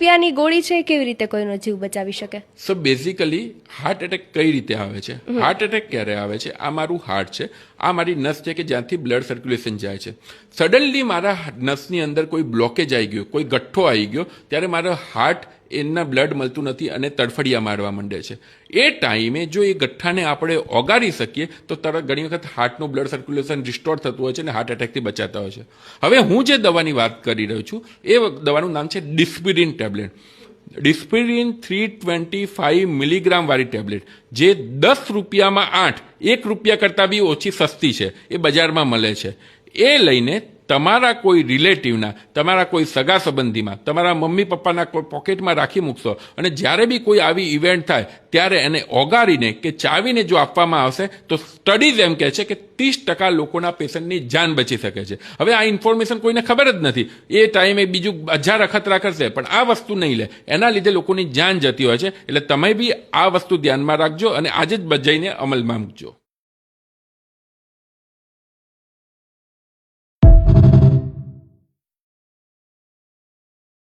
રૂપિયાની ગોળી છે કેવી રીતે કોઈનો જીવ બચાવી શકે? સો બેઝિકલી હાર્ટ એટેક કઈ રીતે આવે છે? હાર્ટ એટેક ક્યારે આવે છે? આ મારું હાર્ટ છે, આ મારી નસ છે કે જ્યાંથી બ્લડ સર્ક્યુલેશન જાય છે. સડનલી મારા નસની અંદર કોઈ બ્લોકેજ આવી ગયો, કોઈ ગઠ્ઠો આવી ગયો, ત્યારે મારો હાર્ટ એના બ્લડ મળતું નથી અને તડફડિયા મારવા માંડે છે. એ ટાઈમે જો એ ગઠ્ઠાને આપણે ઓગાળી શકીએ તો તરત ઘણી વખત હાર્ટનું બ્લડ સર્ક્યુલેશન રિસ્ટોર થતું હોય છે અને હાર્ટ એટેકથી બચાતા હોય છે. હવે હું જે દવાની વાત કરી રહ્યો છું એ દવાનું નામ છે ડિસ્પિરિન ટેબ્લેટ. ડિસ્પિરિન 325 મિલીગ્રામ વાળી ટેબ્લેટ, જે 10 રૂપિયામાં 8, 1 રૂપિયા કરતાં બી ઓછી સસ્તી છે, એ બજારમાં મળે છે. એ લઈને તમારા કોઈ રિલેટિવના, તમારા કોઈ સગા સંબંધીમાં, તમારા મમ્મી પપ્પાના કોઈ પોકેટમાં રાખી મૂકશો અને જ્યારે બી કોઈ આવી ઇવેન્ટ થાય ત્યારે એને ઓગાળીને કે ચાવીને જો આપવામાં આવશે તો સ્ટડીઝ એમ કહે છે કે 30% લોકોના પેશન્ટની જાન બચી શકે છે. હવે આ ઇન્ફોર્મેશન કોઈને ખબર જ નથી, એ ટાઈમે બીજું 1000 અખતરા કરશે પણ આ વસ્તુ નહીં લે, એના લીધે લોકોની જાન જતી હોય છે. એટલે તમે બી આ વસ્તુ ધ્યાનમાં રાખજો અને આજે જ જઈને અમલમાં મૂકજો.